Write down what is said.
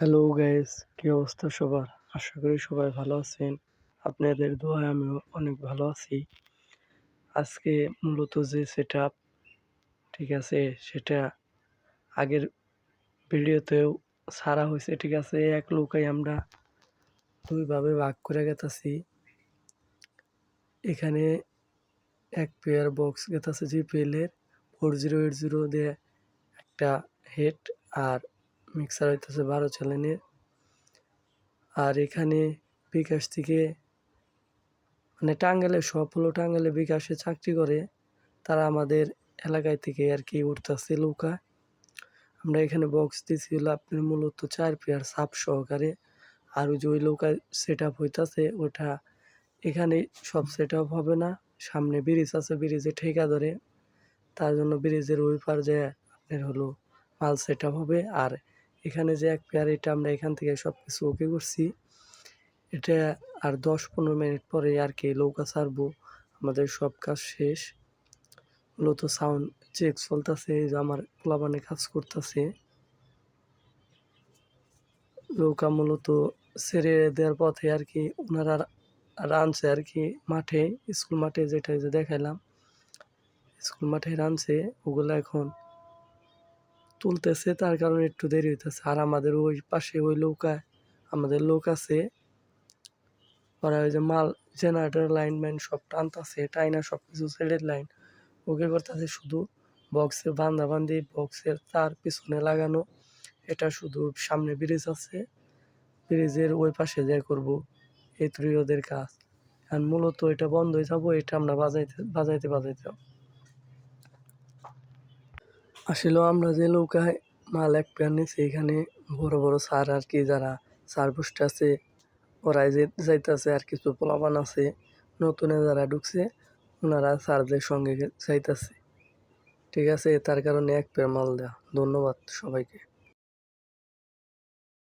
Hello guys, কি অবস্থা সবার? আশা করি সবাই ভালো আছেন। আপনাদের দোয়ায় আমিও অনেক ভালো আছি। আজকে মূলত যে সেটআপ, ঠিক আছে, সেটা আগের ভিডিওতেও ছাড়া হয়েছে, ঠিক আছে। এক নৌকায় আমরা দুইভাবে ভাগ করে গেতাছি। এখানে এক পেয়ার বক্স গেতাছে জিপিএল এর 4080 দিয়ে একটা হেড, আর মিক্সার হইতেছে 12 চ্যানেলের। আর এখানে বিকাশ থেকে মানে টাঙ্গাইলে সব হলো, টাঙ্গাইলে বিকাশে চাকরি করে তারা আমাদের এলাকায় থেকে আর কি উঠতেছে নৌকা। আমরা এখানে বক্স দিছি হলো আপনার মূলত 4 পেয়ার সাপ সহকারে। আর ওই যে ওই নৌকায় সেট আপ হইতাছে ওটা, এখানে সব সেট আপ হবে না। সামনে ব্রিজ আছে, ব্রিজে ঠেকা ধরে, তার জন্য ব্রিজের ওই পার যে আপনার হলো মাল সেট আপ হবে। আর এখানে যে এক পেয়ার, এটা আমরা এখান থেকে সব কিছু ওকে করছি। এটা আর 10-15 মিনিট পরে আর কি নৌকা ছাড়বো, আমাদের সব কাজ শেষ। মূলত সাউন্ড চেক চলতেছে, এই যে আমার পোলাপানে কাজ করতেছে। নৌকা মূলত ছেড়ে দেওয়ার পথে আর কি ওনারা রানছে আর কি মাঠে, স্কুল মাঠে, যেটা যে দেখাইলাম স্কুল মাঠে রানছে, ওগুলো এখন তুলতেছে, তার কারণে একটু দেরি হইতেছে। আর আমাদের ওই পাশে ওই নৌকায় আমাদের লোক আছে, ওরা ওই যে মাল জেনারেটর লাইন ম্যান সব টানতেছে, টাইনা সব কিছু সেলের লাইন ওকে করতেছে। শুধু বক্সের বান্ধাবান্ধি, বক্সের তার পিছনে লাগানো, এটা শুধু সামনে ব্রিজ আছে, ব্রিজের ওই পাশে যাই করব, এই তুই ওদের কাজ। আর মূলত এটা বন্ধ হয়ে যাবো, এটা আমরা বাজাইতে বাজাইতে বাজাইতে যাবো। আসলে আমরা যে নৌকায় মাল এক পেয়ার নিছি, এখানে বড় বড় সার আর কি, যারা সার পোস্ট আছে ওরাই যে যাইতেছে, আর কিছু পোলাপান আছে নতুনে যারা ঢুকছে, ওনারা সারদের সঙ্গে যাইতেছে, ঠিক আছে। তার কারণে এক পেয়ার মাল দেওয়া। ধন্যবাদ সবাইকে।